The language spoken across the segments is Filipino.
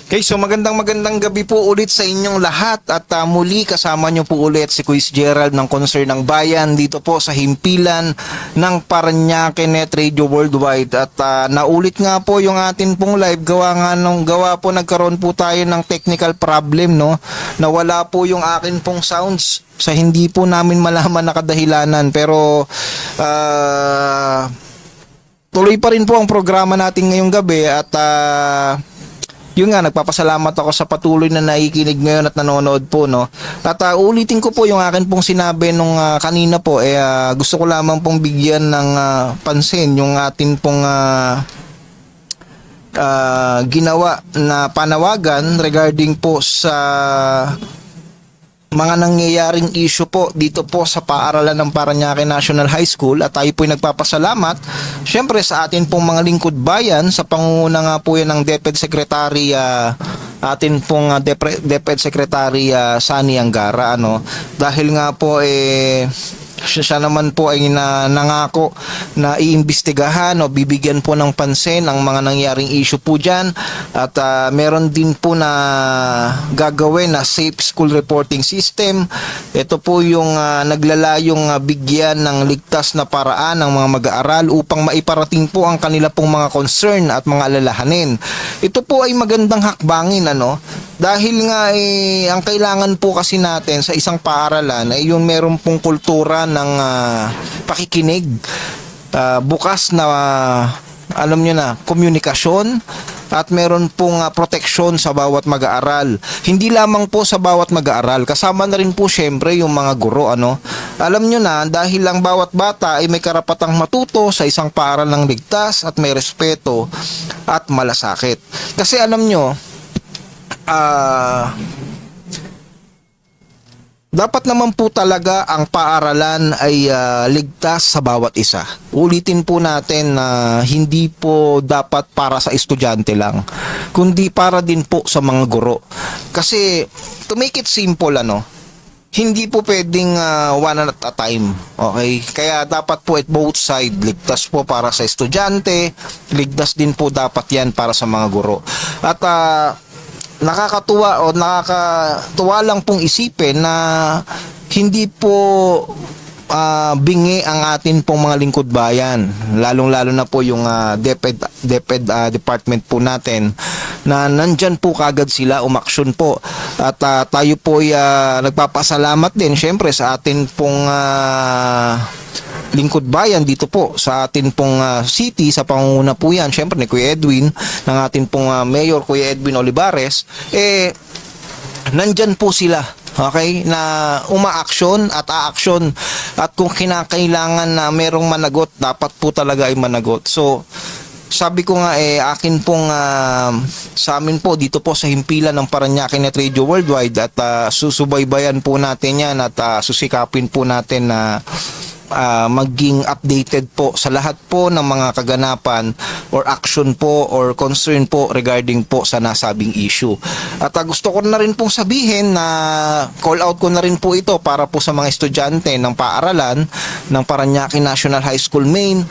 Okay, so magandang gabi po ulit sa inyong lahat at muli kasama nyo po ulit si Quiz Gerald ng Concern ng Bayan dito po sa himpilan ng Parañaque Net Radio Worldwide at naulit nga po yung atin pong live gawa po nagkaroon po tayo ng technical problem, no, nawala po yung akin pong sounds sa hindi po namin malaman na kadahilanan, pero tuloy pa rin po ang programa natin ngayong gabi at yun nga, nagpapasalamat ako sa patuloy na nakikinig ngayon at nanonood po, no. At ulitin ko po yung akin pong sinabi nung kanina po, gusto ko lamang pong bigyan ng pansin yung atin pong ginawa na panawagan regarding po sa mga nangyayaring issue po dito po sa paaralan ng Parañaque National High School, at tayo po'y nagpapasalamat syempre sa atin pong mga lingkod bayan sa pangunguna nga po yan ng DepEd Secretary atin pong DepEd Secretary Sani Angara, ano, dahil nga po siya naman po ay nangako na iimbestigahan o bibigyan po ng pansin ang mga nangyaring issue po dyan, at meron din po na gagawin na safe school reporting system. Ito po yung naglalayong bigyan ng ligtas na paraan ng mga mag-aaral upang maiparating po ang kanila pong mga concern at mga alalahanin. Ito po ay magandang hakbangin, ano, dahil nga ang kailangan po kasi natin sa isang paaralan ay yung meron pong kultura ng pakikinig, bukas na alam nyo na, komunikasyon, at meron pong proteksyon sa bawat mag-aaral. Hindi lamang po sa bawat mag-aaral, kasama na rin po syempre yung mga guro, ano. Alam nyo na, dahil ang bawat bata ay may karapatang matuto sa isang paaralan ng ligtas at may respeto at malasakit. Kasi alam nyo, dapat naman po talaga ang paaralan ay ligtas sa bawat isa. Ulitin po natin na hindi po dapat para sa estudyante lang, kundi para din po sa mga guro. Kasi to make it simple, ano, hindi po pwedeng one at a time. Okay? Kaya dapat po at both side, ligtas po para sa estudyante, ligtas din po dapat yan para sa mga guro. At nakakatuwa lang pong isipin na hindi po bingi ang atin pong mga lingkod bayan, lalong-lalo na po yung DepEd department po natin, na nandyan po kagad sila, umaksyon po. At tayo po ay nagpapasalamat din syempre sa atin pong lingkod bayan dito po sa atin pong city, sa pangunguna po yan syempre ni Kuya Edwin, ng atin pong Mayor Kuya Edwin Olivares. Nandyan po sila, okay, na umaaksyon at aaksyon, at kung kinakailangan na merong managot, dapat po talaga ay managot. So sabi ko nga akin pong sa amin po dito po sa himpilan ng Parañaque Net Radio Worldwide at susubaybayan po natin yan at susikapin po natin na maging updated po sa lahat po ng mga kaganapan or action po or concern po regarding po sa nasabing issue. At gusto ko na rin pong sabihin na call out ko na rin po ito para po sa mga estudyante ng paaralan ng Parañaque National High School Main.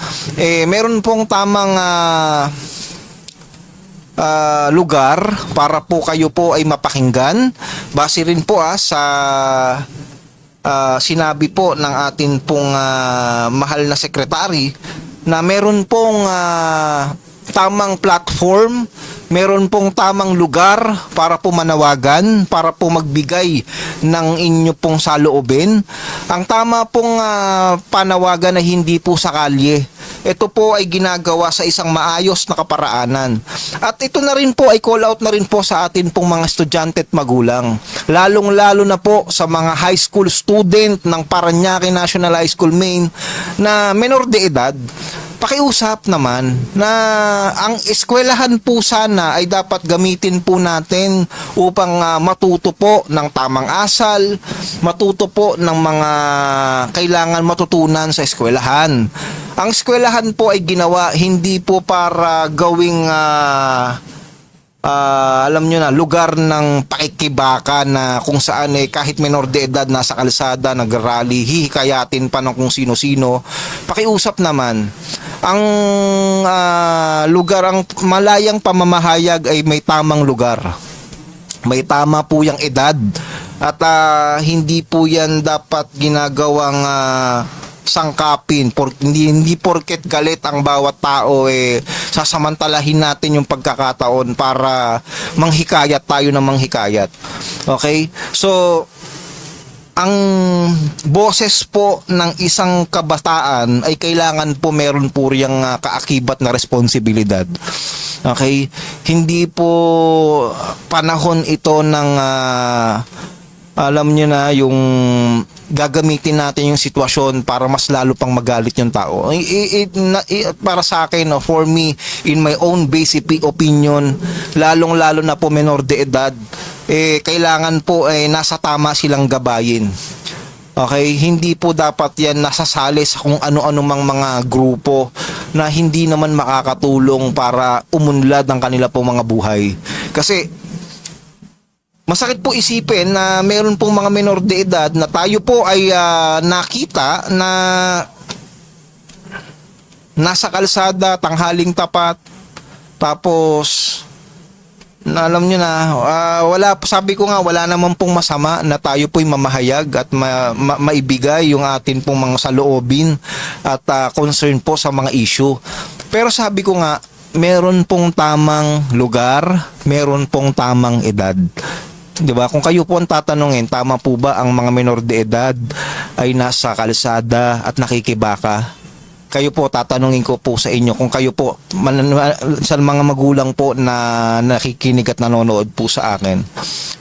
Meron pong tamang lugar para po kayo po ay mapakinggan base rin po sa sinabi po ng atin pong mahal na sekretary na meron pong tamang platform, meron pong tamang lugar para po manawagan, para po magbigay ng inyo pong saloobin. Ang tama pong panawagan na hindi po sa kalye. Ito po ay ginagawa sa isang maayos na kaparaanan. At ito na rin po ay call out na rin po sa atin pong mga estudyante at magulang. Lalong-lalo na po sa mga high school student ng Parañaque National High School Main na menor de edad. Pakiusap naman na ang eskwelahan po sana ay dapat gamitin po natin upang matuto po ng tamang asal, matuto po ng mga kailangan matutunan sa eskwelahan. Ang eskwelahan po ay ginawa hindi po para gawing alam nyo na, lugar ng pakikibaka na kung saan kahit menor de edad nasa kalsada, nagrally, hihikayatin pa ng kung sino-sino. Pakiusap naman, ang lugar, ang malayang pamamahayag ay may tamang lugar. May tama po yung edad at hindi po yan dapat ginagawang sangkapin. Hindi porket galit ang bawat tao sasamantalahin natin yung pagkakataon para manghikayat tayo ng manghikayat. Okay? So ang boses po ng isang kabataan ay kailangan po meron po riyang kaakibat na responsibilidad. Okay? Hindi po panahon ito ng alam niyo na yung gagamitin natin yung sitwasyon para mas lalo pang magalit yung tao. Para sa akin, for me, in my own basic opinion, lalong-lalo na po menor de edad, kailangan po nasa tama silang gabayin. Okay, hindi po dapat yan nasasali sa kung ano-ano mang mga grupo na hindi naman makakatulong para umunlad ang kanila po mga buhay. Kasi masakit po isipin na meron pong mga menor de edad na tayo po ay nakita na nasa kalsada, tanghaling tapat, tapos na alam nyo na, sabi ko nga, wala naman pong masama na tayo po'y mamahayag at maibigay yung atin pong mga saloobin at concern po sa mga issue. Pero sabi ko nga, meron pong tamang lugar, meron pong tamang edad. 'Di ba? Kung kayo po ang tatanungin, tama po ba ang mga menor de edad ay nasa kalsada at nakikibaka? Kayo po, tatanungin ko po sa inyo kung kayo po sa mga magulang po na nakikinig at nanonood po sa akin,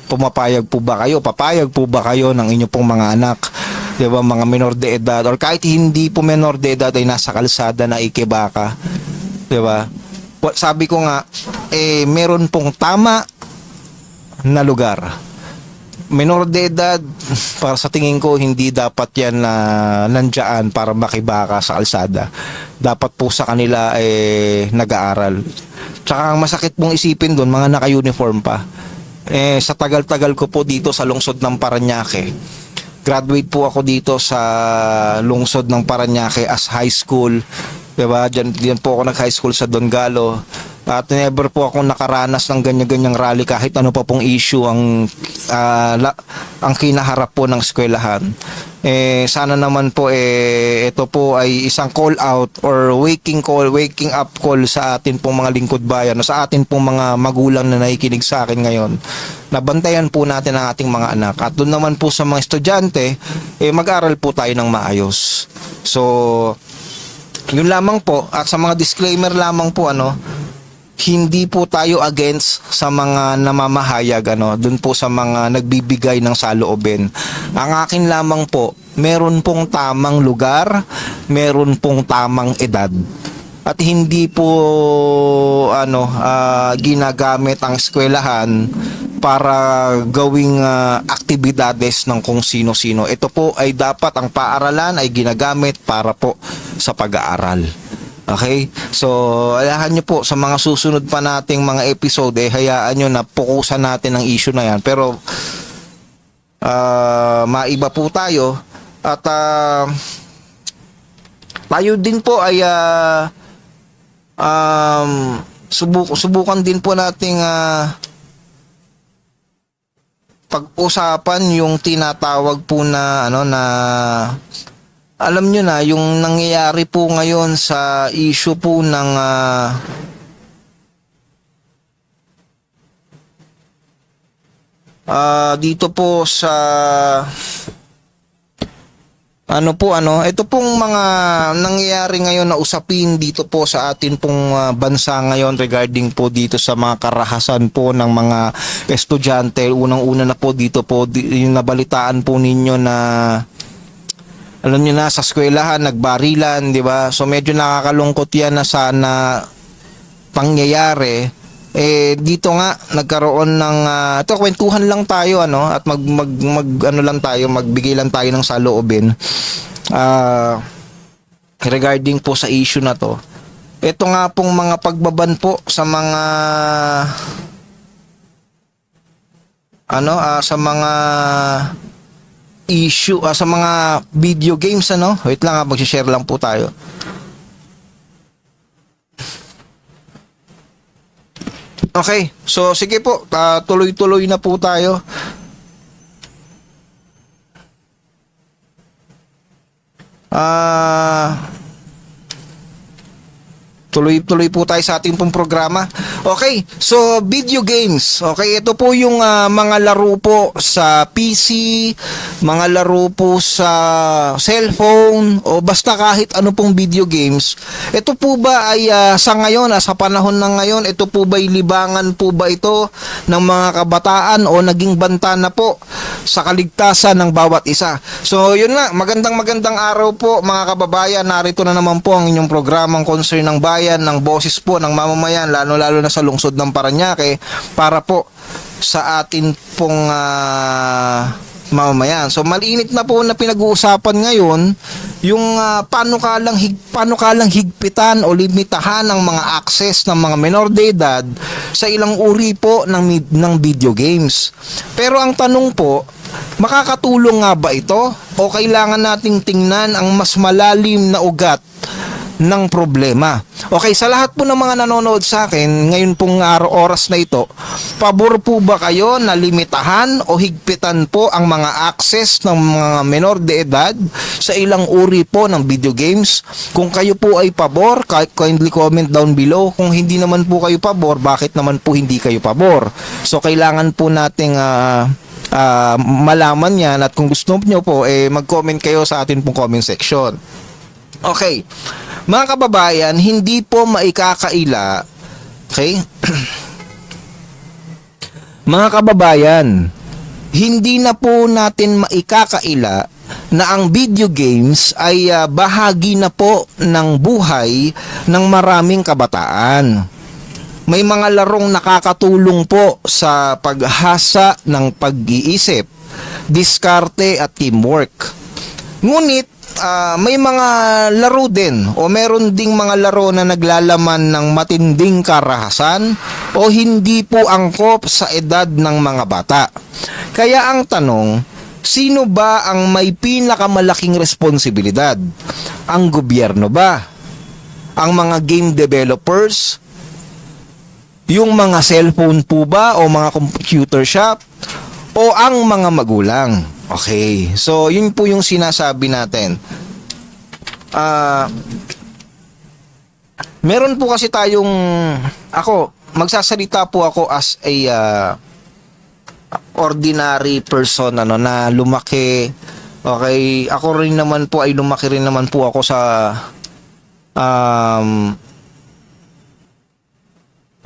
pumapayag po ba kayo? Papayag po ba kayo ng inyo pong mga anak? 'Di ba, mga menor de edad or kahit hindi po menor de edad ay nasa kalsada na ikibaka? 'Di ba? Sabi ko nga, meron pong tama na lugar. Menor de edad, para sa tingin ko, hindi dapat yan na nandiyan para makibaka sa kalsada. Dapat po sa kanila nag-aaral. Tsaka ang masakit pong isipin doon, mga naka-uniform pa. Sa tagal-tagal ko po dito sa lungsod ng Parañaque, graduate po ako dito sa lungsod ng Parañaque as high school. Diba? Diyan po ako nag-high school sa Don Galo. At never po ako nakaranas ng ganyan-ganyang rally kahit ano pa pong issue ang kinaharap po ng eskwelahan. Sana naman po ito po ay isang call out or waking up call sa atin pong mga lingkod bayan, sa atin pong mga magulang na nakikinig sa akin ngayon. Nabantayan po natin ang ating mga anak. At doon naman po sa mga estudyante, mag-aral po tayo ng maayos. So, yun lamang po. At sa mga disclaimer lamang po, hindi po tayo against sa mga namamahayag, dun po sa mga nagbibigay ng saloobin. Ang akin lamang po, meron pong tamang lugar, meron pong tamang edad. at hindi po ginagamit ang eskwelahan para gawing aktibidades ng kung sino-sino. Ito po ay dapat ang paaralan ay ginagamit para po sa pag-aaral. Okay? So, alahan nyo po sa mga susunod pa nating mga episode, hayaan nyo na pukusan natin ang issue na yan. Pero, maiba po tayo at tayo din po ay subukan din po nating pag-usapan yung tinatawag po na alam nyo na yung nangyayari po ngayon sa issue po ng dito po sa ito pong mga nangyayari ngayon na usapin dito po sa atin pong bansa ngayon regarding po dito sa mga karahasan po ng mga estudyante. Unang-una na po dito po yung nabalitaan po ninyo na alam niyo na sa eskwelahan nagbarilan, di ba? So medyo nakakalungkot yan na sana pangyayari. Dito nga nagkaroon ng ito kwentuhan lang tayo at magbigay lang tayo ng saloobin regarding po sa issue na to. Ito nga pong mga pagbaban po sa mga sa mga issue sa mga video games wait lang mag-share lang po tayo. Okay, so sige po, tuloy-tuloy na po tayo. Tuloy-tuloy po tayo sa ating pong programa. Okay, so video games. Okay, ito po yung mga laro po sa PC, mga laro po sa cellphone, o basta kahit ano pong video games. Ito po ba ay sa ngayon, sa panahon ng ngayon, ito po ba ay libangan po ba ito ng mga kabataan o naging banta na po sa kaligtasan ng bawat isa? So yun nga, magandang araw po mga kababayan. Narito na naman po ang inyong programang Concern ng Bayan, ng boses po ng mamamayan, lalo na sa lungsod ng Parañaque, para po sa atin pong mamamayan. So malinit na po na pinag-uusapan ngayon yung paano ka lang higpitan o limitahan ang mga access ng mga menor de edad sa ilang uri po ng video games. Pero ang tanong po, makakatulong nga ba ito o kailangan nating tingnan ang mas malalim na ugat ng problema? Okay, sa lahat po ng mga nanonood sa akin ngayon pong oras na ito, pabor po ba kayo na limitahan o higpitan po ang mga access ng mga menor de edad sa ilang uri po ng video games? Kung kayo po ay pabor, kindly comment down below. Kung hindi naman po kayo pabor, bakit naman po hindi kayo pabor? So kailangan po nating malaman yan, at kung gusto nyo po mag-comment kayo sa atin pong comment section. Okay, mga kababayan, hindi po maikakaila, okay? Mga kababayan, hindi na po natin maikakaila na ang video games ay bahagi na po ng buhay ng maraming kabataan. May mga larong nakakatulong po sa paghasa ng pag-iisip, diskarte at teamwork. Ngunit may mga laro din o meron ding mga laro na naglalaman ng matinding karahasan o hindi po angkop sa edad ng mga bata. Kaya ang tanong, sino ba ang may pinakamalaking responsibilidad? Ang gobyerno ba? Ang mga game developers? Yung mga cellphone po ba o mga computer shop? O ang mga magulang? Okay, so yun po yung sinasabi natin. Meron po kasi tayong, magsasalita po ako as a ordinary person na lumaki. Okay, ako rin naman po ay lumaki rin naman po ako sa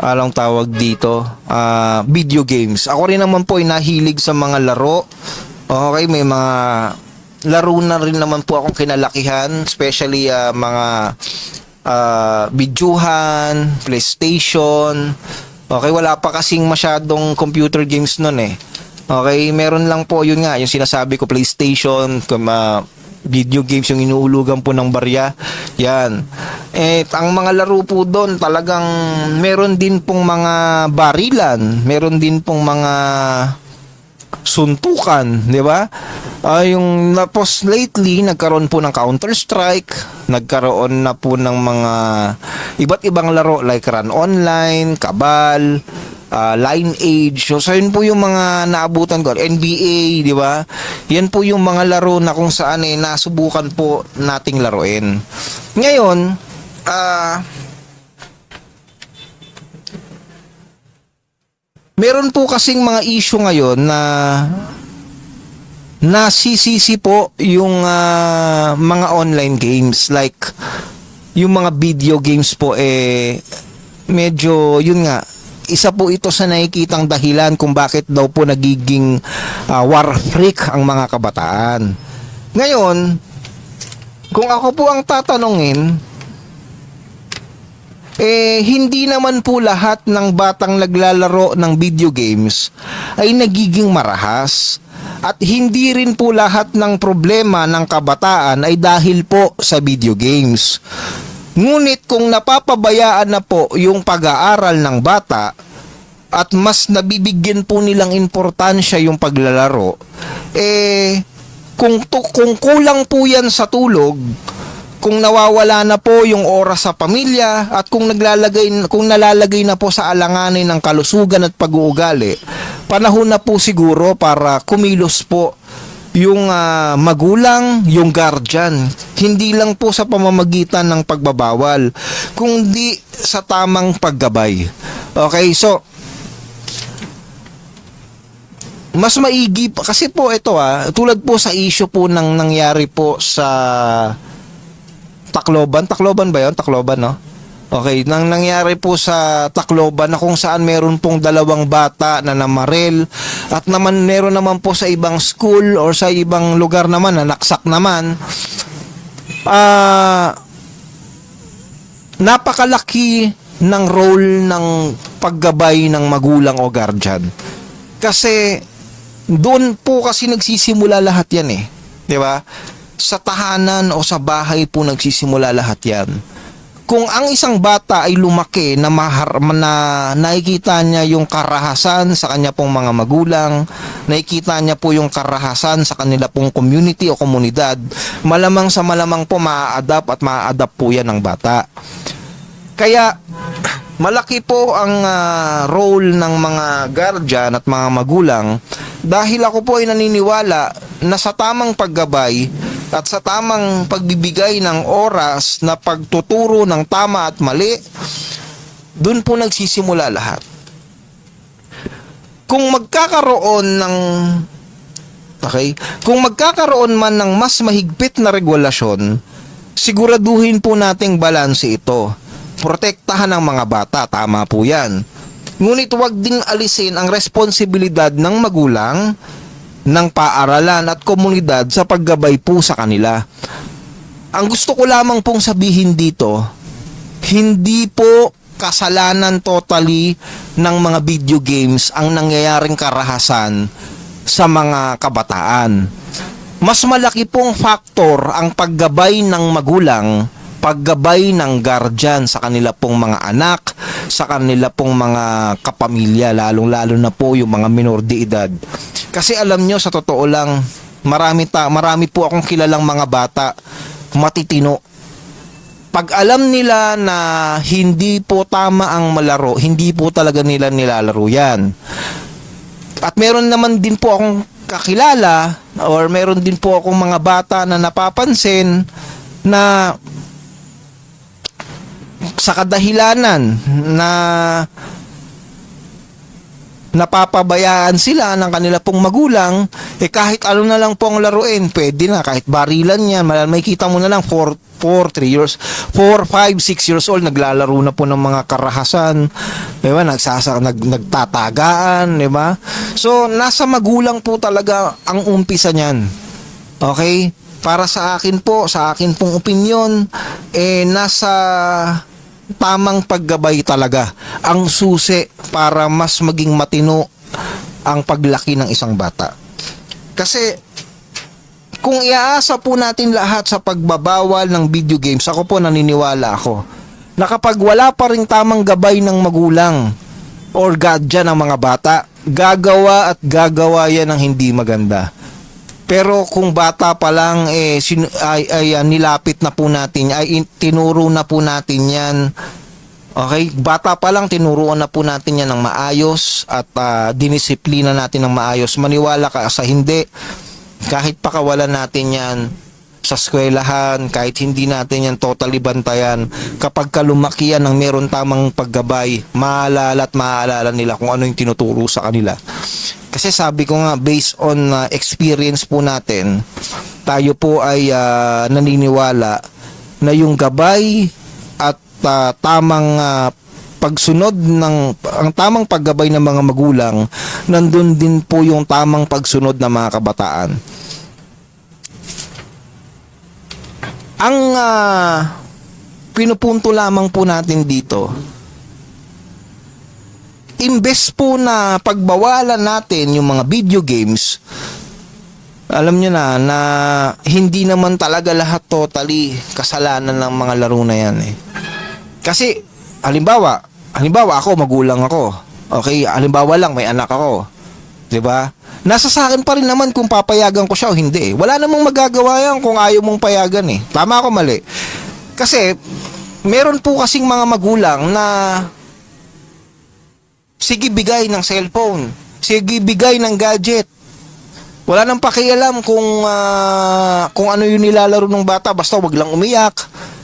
anong tawag dito, video games. Ako rin naman po ay nahilig sa mga laro. Okay, may mga laro na rin naman po akong kinalakihan, especially mga bidyuhan, PlayStation. Okay, wala pa kasing masyadong computer games nun eh. Okay, meron lang po yun nga, yung sinasabi ko PlayStation, video games yung inuulugan po ng barya. Yan. Ang mga laro po doon talagang meron din pong mga barilan, meron din pong mga suntukan, di ba? Yung napos lately, nagkaroon po ng Counter-Strike, nagkaroon na po ng mga iba't ibang laro like Run Online, Cabal, Lineage. So yun po yung mga naabutan ko. NBA, di ba? Yan po yung mga laro na kung saan nasubukan po nating laruin. Ngayon, meron po kasing mga issue ngayon na nasisisi po yung mga online games like yung mga video games po medyo yun nga, isa po ito sa nakikitang dahilan kung bakit daw po nagiging war freak ang mga kabataan. Ngayon, kung ako po ang tatanungin, hindi naman po lahat ng batang naglalaro ng video games ay nagiging marahas. At hindi rin po lahat ng problema ng kabataan ay dahil po sa video games. Ngunit kung napapabayaan na po yung pag-aaral ng bata at mas nabibigyan po nilang importansya yung paglalaro, kung kulang po yan sa tulog, kung nawawala na po yung oras sa pamilya at kung nalalagay na po sa alanganin ng kalusugan at pag-uugali, panahon na po siguro para kumilos po yung magulang, yung guardian. Hindi lang po sa pamamagitan ng pagbabawal, kundi sa tamang paggabay. Okay, so mas maigi kasi po ito tulad po sa issue po ng nangyari po sa Tacloban ba yun? Tacloban, no? Okay, nang nangyari po sa Tacloban na kung saan meron pong dalawang bata na namaril at meron naman po sa ibang school or sa ibang lugar naman na naksak naman. Napakalaki ng role ng paggabay ng magulang o guardian. Kasi doon po kasi nagsisimula lahat yan eh. 'Di ba? Sa tahanan o sa bahay po nagsisimula lahat yan. Kung ang isang bata ay lumaki na nakikita niya yung karahasan sa kanya pong mga magulang, nakikita niya po yung karahasan sa kanila pong community o komunidad, malamang sa malamang po maa-adapt po yan ng bata. Kaya malaki po ang role ng mga guardian at mga magulang dahil ako po ay naniniwala na sa tamang paggabay at sa tamang pagbibigay ng oras na pagtuturo ng tama at mali, dun po nagsisimula lahat. Kung magkakaroon man ng mas mahigpit na regulasyon, siguraduhin po nating balanse ito. Protektahan ang mga bata, tama po yan. Ngunit huwag ding alisin ang responsibilidad ng magulang, ng paaralan at komunidad sa paggabay po sa kanila. Ang gusto ko lamang pong sabihin dito, hindi po kasalanan totally ng mga video games ang nangyayaring karahasan sa mga kabataan. Mas malaki pong faktor ang paggabay ng magulang, paggabay ng guardian sa kanila pong mga anak, sa kanila pong mga kapamilya, lalong-lalo na po yung mga minor de edad. Kasi alam nyo, sa totoo lang, marami po akong kilalang mga bata, matitino. Pag alam nila na hindi po tama ang malaro, hindi po talaga nila nilalaro yan. At meron naman din po akong kakilala, or meron din po akong mga bata na napapansin na sa kadahilanan na napapabayaan sila ng kanila pong magulang, kahit ano na lang pong laruin, pwede na, kahit barilan yan, may kita mo na lang 4, 5, 6 years old, naglalaro na po ng mga karahasan, diba? Nagtatagaan, diba? So, nasa magulang po talaga ang umpisa niyan. Okay? para sa akin po, sa akin pong opinyon, nasa tamang paggabay talaga ang susi para mas maging matino ang paglaki ng isang bata. Kasi kung iaasa po natin lahat sa pagbabawal ng video games, ako po naniniwala ako na kapag wala pa ring tamang gabay ng magulang or guardian ng mga bata, gagawa at gagawa yan ng hindi maganda. Pero kung bata pa lang nilapit na po natin, tinuro na po natin yan. Okay, bata pa lang tinuruan na po natin yan ng maayos at dinisiplina natin ng maayos. Maniwala ka sa hindi, kahit pakawalan natin yan sa eskwelahan, kahit hindi natin yan totally bantayan, kapag lumaki yan ng meron tamang paggabay, maalala nila kung ano yung tinuturo sa kanila. Kasi sabi ko nga, based on experience po natin, tayo po ay naniniwala na yung gabay at tamang pagsunod ang tamang paggabay ng mga magulang, nandun din po yung tamang pagsunod ng mga kabataan. Ang pinupunto lamang po natin dito, imbes po na pagbawalan natin yung mga video games, alam nyo na hindi naman talaga lahat totally kasalanan ng mga laro na yan eh. Kasi halimbawa ako, magulang ako. Okay, halimbawa lang may anak ako. 'Di ba? Nasa sa akin pa rin naman kung papayagan ko siya o hindi. Wala namang magagawa yan kung ayaw mong payagan eh. Tama ako, mali? Kasi meron po kasing mga magulang na sige bigay ng cellphone, sige bigay ng gadget. Wala nang pakialam kung ano yung nilalaro ng bata, basta wag lang umiyak,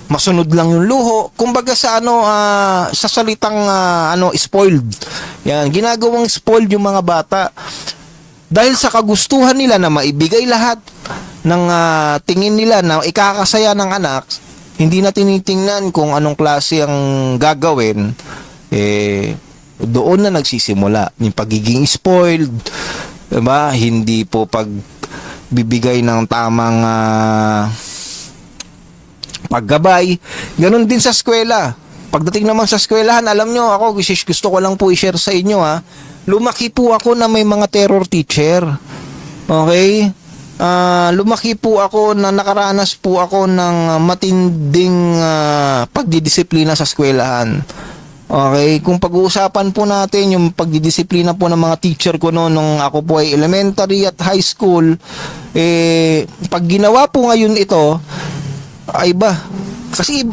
masunod lang yung luho. Kumbaga sa sa salitang spoiled. Yan, ginagawang spoiled yung mga bata. Dahil sa kagustuhan nila na maibigay lahat ng tingin nila na ikakasaya ng anak, hindi na tinitingnan kung anong klase ang gagawin, doon na nagsisimula yung pagiging spoiled, diba? Hindi po pagbibigay ng tamang paggabay. Ganon din sa eskwela. Pagdating naman sa eskwelahan, alam nyo, ako gusto ko lang po i-share sa inyo lumaki po ako na may mga terror teacher. Okay? Lumaki po ako na nakaranas po ako ng matinding pagdidisiplina sa eskwelahan. Okay, kung pag-uusapan po natin yung pagdidisiplina po ng mga teacher ko noon nung ako po ay elementary at high school, pag ginawa po ngayon ito, ay iba. Kasi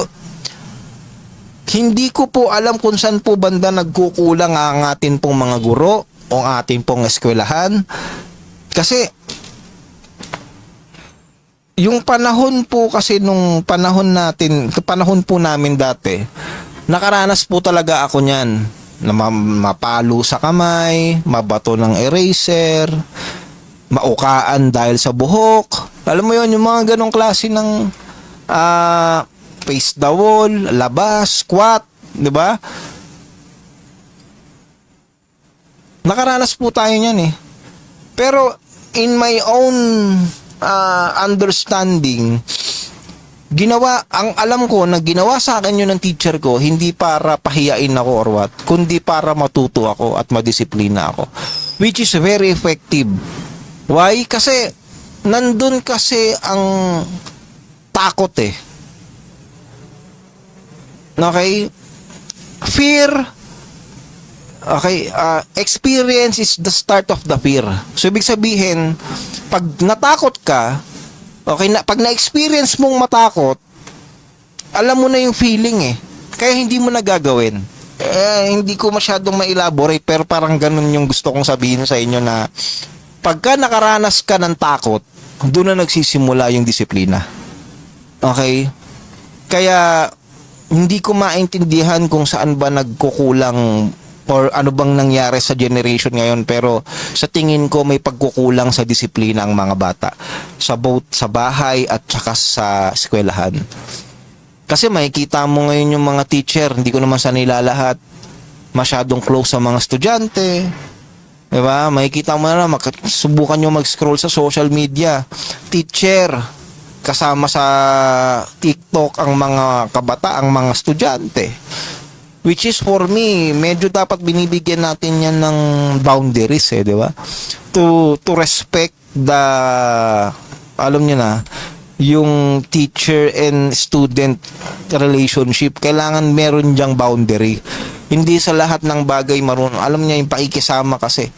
hindi ko po alam kung saan po banda nagkukulang ang atin pong mga guro o ang atin pong eskwelahan. Kasi yung panahon po kasi nung panahon po namin dati, nakaranas po talaga ako niyan na mapalo sa kamay, mabato ng eraser, maukaan dahil sa buhok. Alam mo yon, yung mga ganong klase ng face the wall, labas, squat, di ba? Nakaranas po tayo niyan eh. Pero in my own understanding, ang alam ko na ginawa sa akin yun ng teacher ko, hindi para pahiyain ako or what, kundi para matuto ako at madisiplina ako. Which is very effective. Why? Kasi nandun kasi ang takot eh. Okay? Fear. Okay, experience is the start of the fear. So ibig sabihin, pag natakot ka, okay, pag na-experience mong matakot, alam mo na yung feeling eh. Kaya hindi mo nagagawin. Hindi ko masyadong ma-elaborate, pero parang ganun yung gusto kong sabihin sa inyo na pagka nakaranas ka ng takot, doon na nagsisimula yung disiplina. Okay? Kaya hindi ko maintindihan kung saan ba nagkukulang or ano bang nangyari sa generation ngayon, pero sa tingin ko may pagkukulang sa disiplina ang mga bata sa both sa bahay at saka sa eskwelahan. Kasi makikita mo ngayon yung mga teacher, hindi ko naman sa nila lahat, masyadong close sa mga estudyante. Diba? Makikita mo na lang, subukan nyo mag-scroll sa social media. Teacher, kasama sa TikTok ang mga ang mga estudyante. Which is for me, medyo dapat binibigyan natin yan ng boundaries di ba? To respect the, alam niyo na, yung teacher and student relationship, kailangan meron diyang boundary. Hindi sa lahat ng bagay marunong. Alam niya yung pakikisama kasi.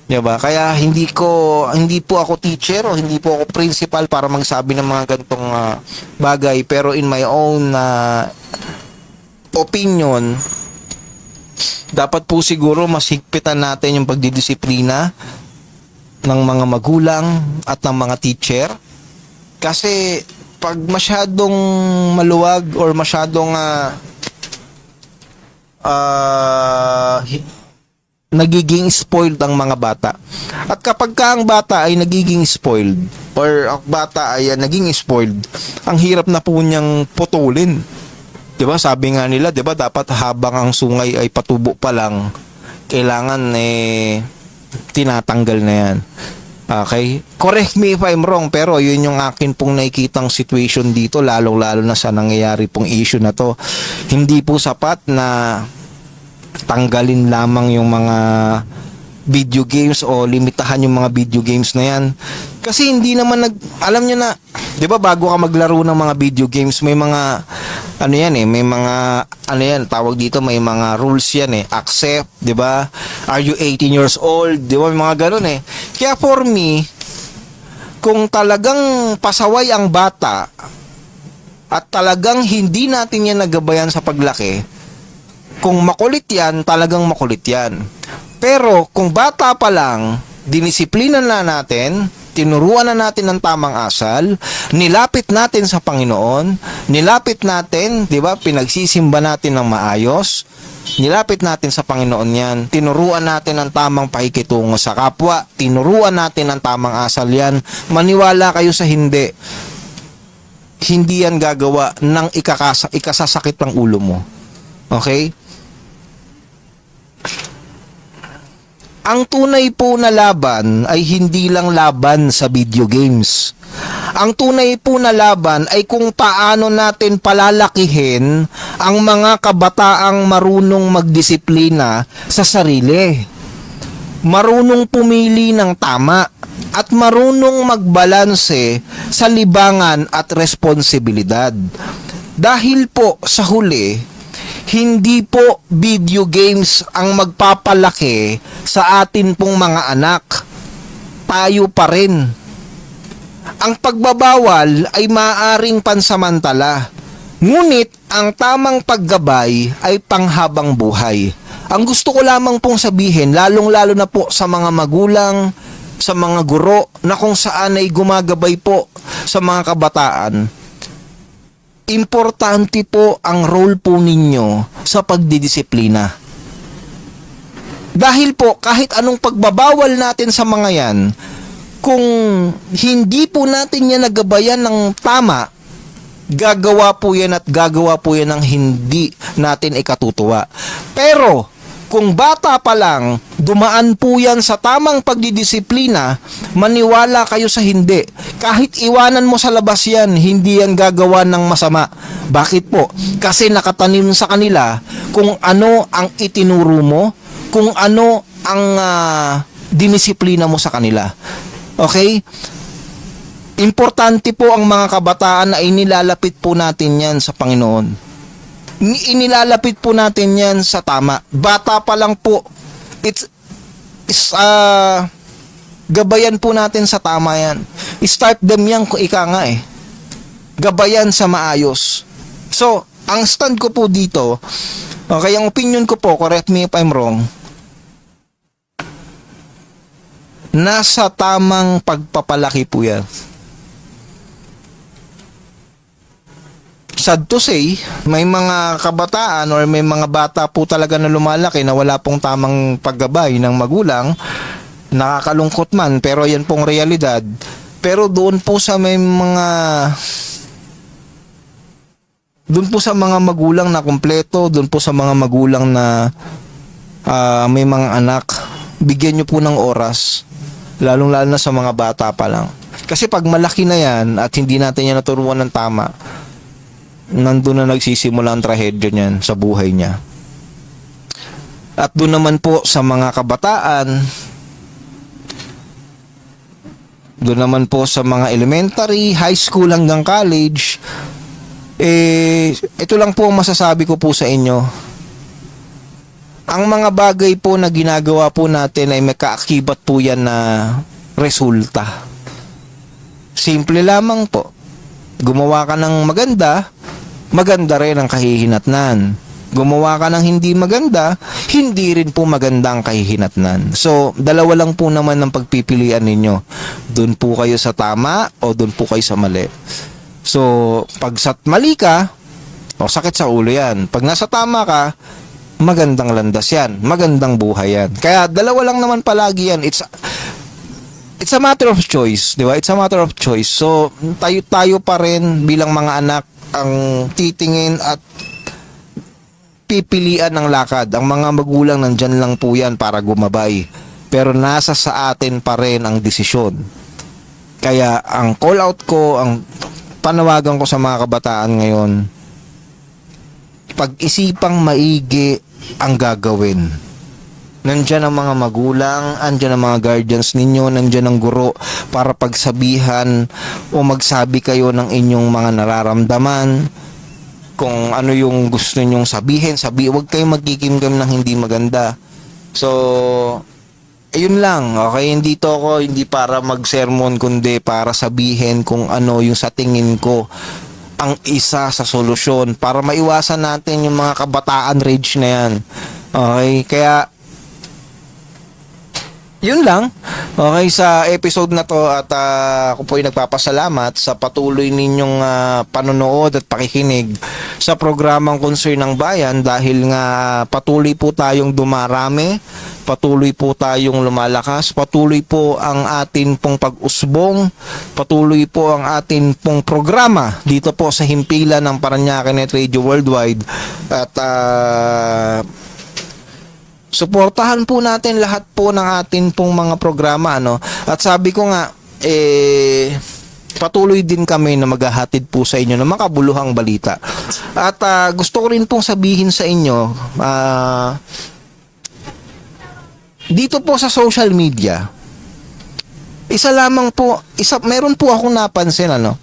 Diba? Kaya hindi po ako teacher o hindi po ako principal para magsabi ng mga ganitong bagay, pero in my own opinion, dapat po siguro mas higpitan natin yung pagdidisiplina ng mga magulang at ng mga teacher. Kasi pag masyadong maluwag or masyadong nagiging spoiled ang mga bata. At kapag ka ang bata ay nagiging spoiled or ang bata ay naging spoiled, ang hirap na po niyang putulin. 'Di ba? Sabi nga nila, 'di ba, dapat habang ang sungay ay patubo pa lang, kailangan tinatanggal na 'yan. Okay? Correct me if I'm wrong, pero yun yung akin pong nakikitang situation dito, lalong-lalo na sa nangyayari pong issue na to. Hindi po sapat na tanggalin lamang yung mga video games o limitahan yung mga video games na yan. Kasi hindi naman alam nyo na, 'di ba, bago ka maglaro ng mga video games, may mga may mga tawag dito, may mga rules yan accept, 'di ba? Are you 18 years old? 'Di ba, may mga ganoon Kaya for me, kung talagang pasaway ang bata at talagang hindi natin yan nagabayan sa paglaki, kung makulit yan, talagang makulit yan. Pero kung bata pa lang, dinisiplina na natin, tinuruan na natin ng tamang asal, nilapit natin sa Panginoon, nilapit natin, 'di ba? Pinagsisimba natin ng maayos, nilapit natin sa Panginoon yan, tinuruan natin ng tamang pakikitungo sa kapwa, tinuruan natin ng tamang asal yan. Maniwala kayo sa hindi yan gagawa ng ikasasakit ng ulo mo. Okay? Ang tunay po na laban ay hindi lang laban sa video games. Ang tunay po na laban ay kung paano natin palalakihin ang mga kabataang marunong magdisiplina sa sarili. Marunong pumili ng tama at marunong magbalanse sa libangan at responsibilidad. Dahil po sa huli, hindi po video games ang magpapalaki sa atin pong mga anak. Tayo pa rin. Ang pagbabawal ay maaaring pansamantala. Ngunit ang tamang paggabay ay panghabang buhay. Ang gusto ko lamang pong sabihin, lalong-lalo na po sa mga magulang, sa mga guro, na kung saan ay gumagabay po sa mga kabataan, importante po ang role po ninyo sa pagdidisiplina. Dahil po, kahit anong pagbabawal natin sa mga yan, kung hindi po natin yan nagabayan ng tama, gagawa po yan at gagawa po yan ng hindi natin ikatutuwa. Pero, kung bata pa lang, dumaan po yan sa tamang pagdidisiplina, maniwala kayo sa hindi. Kahit iwanan mo sa labas yan, hindi yan gagawa ng masama. Bakit po? Kasi nakatanim sa kanila kung ano ang itinuro mo, kung ano ang dinisiplina mo sa kanila. Okay? Importante po ang mga kabataan na inilalapit po natin yan sa Panginoon. Inilalapit po natin yan sa tama. Bata pa lang po, gabayan po natin sa tama yan. Start them yan kung ika nga gabayan sa maayos. So, ang stand ko po dito, okay, ang opinion ko po, correct me if I'm wrong, nasa tamang pagpapalaki po yan. Sad to say, may mga kabataan or may mga bata po talaga na lumalaki na wala pong tamang paggabay ng magulang. Nakakalungkot man, pero yan pong realidad. Pero doon po sa mga magulang na kumpleto, doon po sa mga magulang na may mga anak, bigyan nyo po ng oras, lalong-lalo na sa mga bata pa lang. Kasi pag malaki na yan at hindi natin yan naturuan ng tama, nandun na nagsisimula ang trahedya niyan sa buhay niya. At doon naman po sa mga kabataan, doon naman po sa mga elementary, high school hanggang college, ito lang po ang masasabi ko po sa inyo. Ang mga bagay po na ginagawa po natin ay may kaakibat po yan na resulta. Simple lamang po. Gumawa ka ng maganda, maganda rin ang kahihinatnan. Gumawa ka ng hindi maganda, hindi rin po maganda ang kahihinatnan. So, dalawa lang po naman ang pagpipilian ninyo. Doon po kayo sa tama o doon po kayo sa mali. So, pag sa mali ka, sakit sa ulo yan. Pag nasa tama ka, magandang landas yan. Magandang buhay yan. Kaya dalawa lang naman palagi yan. It's a matter of choice, di ba? It's a matter of choice. So, tayo pa rin bilang mga anak ang titingin at pipilian ng lakad. Ang mga magulang nandyan lang po yan para gumabay. Pero nasa sa atin pa rin ang desisyon. Kaya ang call out ko, ang panawagan ko sa mga kabataan ngayon, pag-isipang maigi ang gagawin. Nandyan ang mga magulang, andyan ang mga guardians ninyo, nandyan ang guro para pagsabihan o magsabi kayo ng inyong mga nararamdaman. Kung ano yung gusto ninyong sabihin, huwag kayong magkikimkim ng hindi maganda. So, ayun lang, okay? Hindi para mag-sermon, kundi para sabihin kung ano yung sa tingin ko ang isa sa solusyon para maiwasan natin yung mga kabataan rage na yan. Okay? Kaya, yun lang. Okay, sa episode na to at ako po ay nagpapasalamat sa patuloy ninyong panonood at pakikinig sa programang Concern ng Bayan dahil nga patuloy po tayong dumarami, patuloy po tayong lumalakas, patuloy po ang atin pong pag-usbong, patuloy po ang atin pong programa dito po sa himpilan ng Parañaque Net Radio Worldwide at suportahan po natin lahat po ng atin pong mga programa, ano? At sabi ko nga, patuloy din kami na maghahatid po sa inyo ng makabuluhang balita. At gusto ko rin pong sabihin sa inyo, dito po sa social media, meron po akong napansin, ano?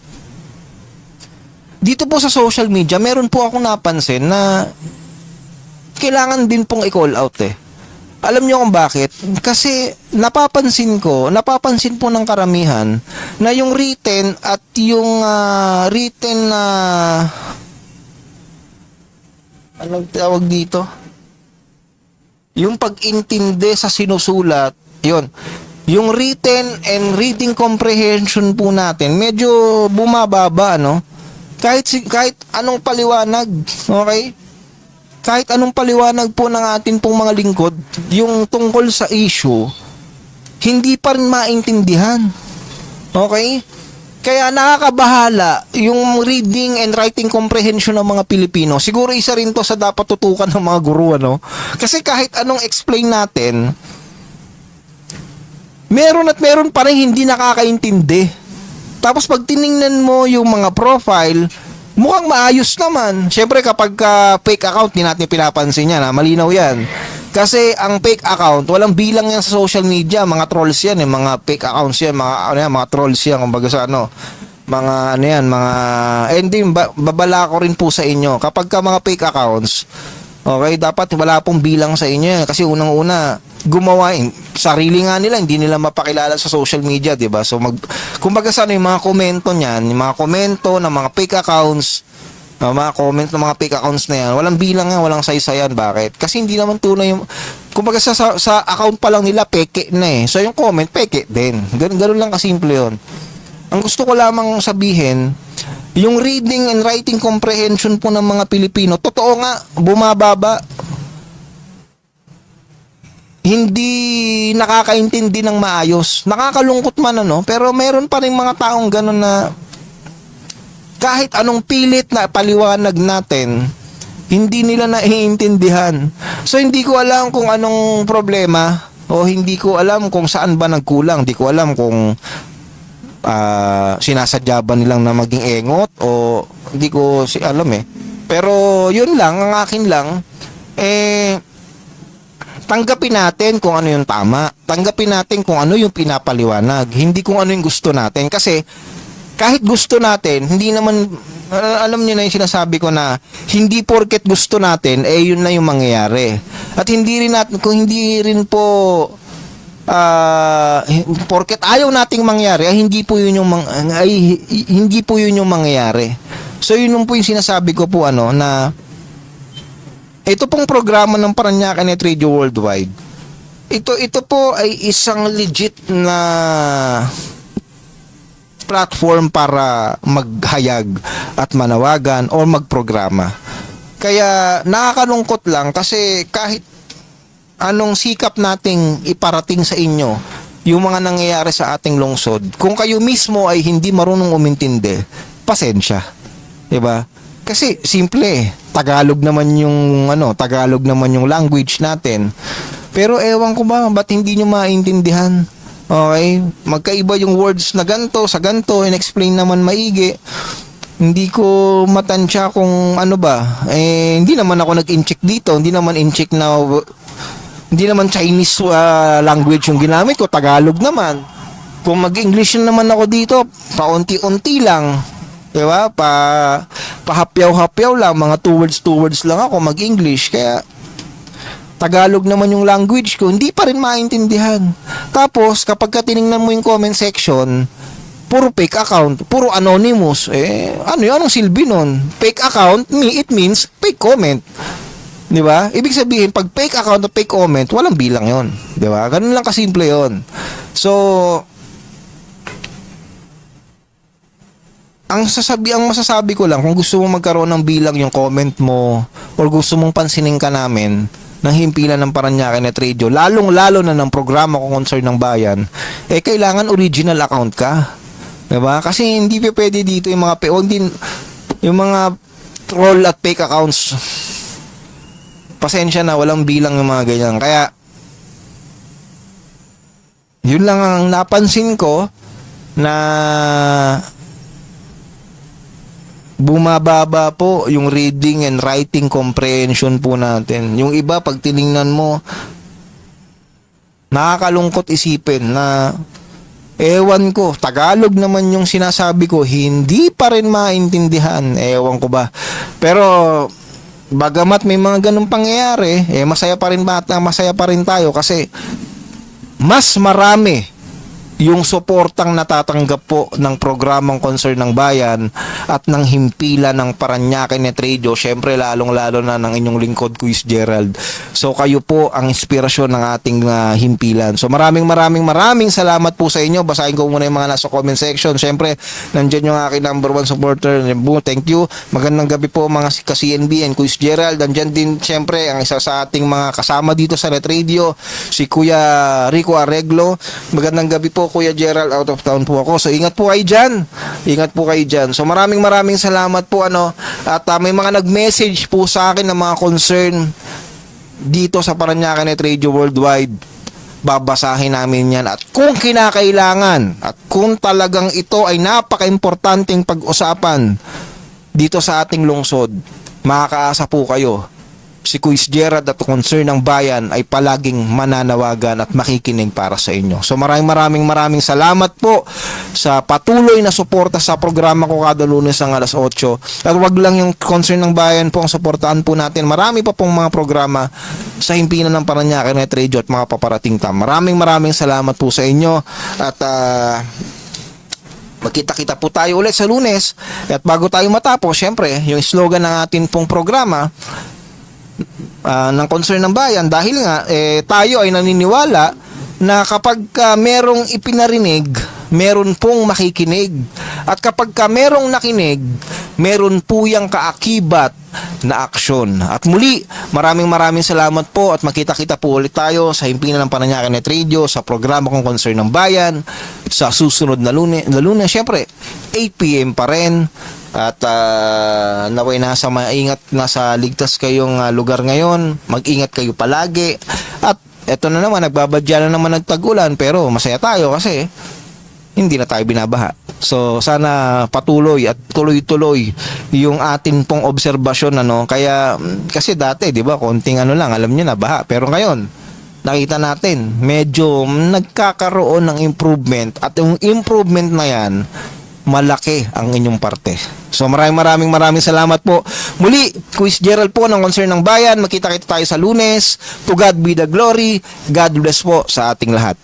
Dito po sa social media, meron po akong napansin na kailangan din pong i-call out Alam niyo kung bakit? Kasi napapansin po ng karamihan na yung written at yung written na anong tawag dito? Yung pag-intindi sa sinusulat, yun. Yung written and reading comprehension po natin, medyo bumababa, no? Kahit anong paliwanag, okay? Kahit anong paliwanag po ng atin pong mga lingkod, yung tungkol sa issue, hindi pa rin maintindihan. Okay? Kaya nakakabahala yung reading and writing comprehension ng mga Pilipino. Siguro isa rin to sa dapat tutukan ng mga guro, ano? Kasi kahit anong explain natin, meron pa rin hindi nakakaintindi. Tapos pag tiningnan mo yung mga profile, mukhang maayos naman. Siyempre kapag fake account, hindi natin pinapansin yan. Malinaw yan. Kasi ang fake account, walang bilang yan sa social media. Mga trolls yan. Mga fake accounts yan. Mga trolls yan. Kumbaga sa and then, babala ko rin po sa inyo. Kapag mga fake accounts, okay, dapat wala pong bilang sa inyo. Kasi unang-una, gumawain. Sarili nga nila, hindi nila mapakilala sa social media, di ba? So, kumbaga yung mga komento niyan, yung mga komento ng mga fake accounts, mga comment ng mga fake accounts na yan, walang bilang nga, walang saysayan. Bakit? Kasi hindi naman tunay yung, kumbaga sa account pa lang nila, peke na So, yung comment, peke din. Ganun lang kasimple yun. Ang gusto ko lamang sabihin, yung reading and writing comprehension po ng mga Pilipino, totoo nga, bumababa. Hindi nakakaintindi ng maayos. Nakakalungkot man, pero meron pa rin mga taong ganun na kahit anong pilit na paliwanag natin, hindi nila naiintindihan. So, hindi ko alam kung anong problema o hindi ko alam kung saan ba nagkulang. Hindi ko alam kung Sinasadya ba nilang na maging engot o hindi ko alam eh. Pero yun lang, ang akin lang, tanggapin natin kung ano yung tama. Tanggapin natin kung ano yung pinapaliwanag. Hindi kung ano yung gusto natin. Kasi kahit gusto natin, hindi naman, alam niyo na yung sinasabi ko na hindi porket gusto natin, yun na yung mangyayari. At hindi rin natin, kung hindi rin po porket ayaw nating mangyari, hindi po yun yung hindi po yun yung mangyayari. So yun po yung sinasabi ko po na ito pong programa ng Parañaque Net Radio Worldwide. Ito po ay isang legit na platform para maghayag at manawagan o magprograma. Kaya nakakalungkot lang kasi kahit anong sikap nating iparating sa inyo yung mga nangyayari sa ating lungsod, kung kayo mismo ay hindi marunong umintindi, pasensya. 'Di ba? Kasi simple, Tagalog naman yung Tagalog naman yung language natin. Pero ewan ko ba, ba't hindi nyo maintindihan? Okay? Magkaiba yung words na ganto sa ganto, in-explain naman maigi. Hindi ko matansya kung ano ba. Hindi naman ako nag-incheck dito, hindi naman Chinese language yung ginamit ko, Tagalog naman. Kung mag-English naman ako dito, paunti-unti lang. Diba? Pahapyaw-hapyaw lang, mga two words lang ako mag-English. Kaya Tagalog naman yung language ko, hindi pa rin maintindihan. Tapos, kapag tiningnan mo yung comment section, puro fake account, puro anonymous, anong silbi nun? Fake account, it means fake comment. Di ba? Ibig sabihin, pag fake account o fake comment, walang bilang yon. Di ba? Ganun lang kasimple yon. So, ang masasabi ko lang, kung gusto mong magkaroon ng bilang yung comment mo o gusto mong pansinin ka namin ng himpilan ng Parañaque Net Radio, lalong-lalo na ng programa ko concern ng bayan, kailangan original account ka. Diba? Kasi hindi pa pwede dito yung mga yung mga troll at fake accounts. Pasensya na, walang bilang yung mga ganyan. Kaya yun lang ang napansin ko na bumababa po yung reading and writing comprehension po natin. Yung iba, pag tiningnan mo, nakakalungkot isipin na ewan ko, Tagalog naman yung sinasabi ko, hindi pa rin maintindihan. Ewan ko ba. Pero bagamat may mga ganung pangyayari, masaya pa rin tayo kasi mas marami yung suportang natatanggap po ng programang concern ng bayan at ng himpilan ng Parañaque Net Radio, syempre lalong-lalo na ng inyong lingkod, Kuis Gerald. So kayo po ang inspirasyon ng ating himpilan. So maraming salamat po sa inyo. Basahin ko muna yung mga nasa comment section. Syempre, nandiyan yung aking number 1 supporter. Thank you. Magandang gabi po mga ka-CNB and Kuis Gerald. Nandiyan din syempre ang isa sa ating mga kasama dito sa Net Radio, si Kuya Rico Arreglo. Magandang gabi po Kuya Gerald, out of town po ako. So ingat po kayo dyan. So maraming salamat po at may mga nag-message po sa akin ng mga concern dito sa Parañaque Net Radio Worldwide. Babasahin namin yan at kung kinakailangan at kung talagang ito ay napaka-importanteng pag-usapan dito sa ating lungsod, makakaasa po kayo. Si Kuis Gerald at concern ng bayan ay palaging mananawagan at makikinig para sa inyo. So maraming salamat po sa patuloy na suporta sa programa ko kada Lunes ng alas 8. At wag lang yung concern ng bayan po ang suportahan po natin. Marami pa pong mga programa sa himpilan ng Parañaque Net Radio at mga paparating tam. Maraming salamat po sa inyo at magkita-kita po tayo ulit sa Lunes. At bago tayo matapos, syempre, yung slogan ng ating pong programa ng concern ng bayan, dahil nga tayo ay naniniwala na kapag merong ipinarinig, meron pong makikinig, at kapag merong nakinig, meron po yang kaakibat na aksyon. At muli, maraming salamat po at makita-kita po ulit tayo sa himpilan ng Parañaque Net Radio sa programa kong concern ng bayan sa susunod na Lunes, syempre 8 PM pa rin. At naway nasa ligtas kayong lugar ngayon. Mag-ingat kayo palagi. At eto na naman, nagbabadya na naman nagtag-ulan, pero masaya tayo kasi hindi na tayo binabaha. So sana patuloy at tuloy-tuloy yung atin pong obserbasyon, ano. Kaya kasi dati, 'di ba, konting ano lang, alam niyo na baha. Pero ngayon, nakita natin medyo nagkakaroon ng improvement, at yung improvement na 'yan, malaki ang inyong parte. So maraming salamat po. Muli, Quiz Gerald po ng Concern ng Bayan. Makita-kita tayo sa Lunes. To God be the glory. God bless po sa ating lahat.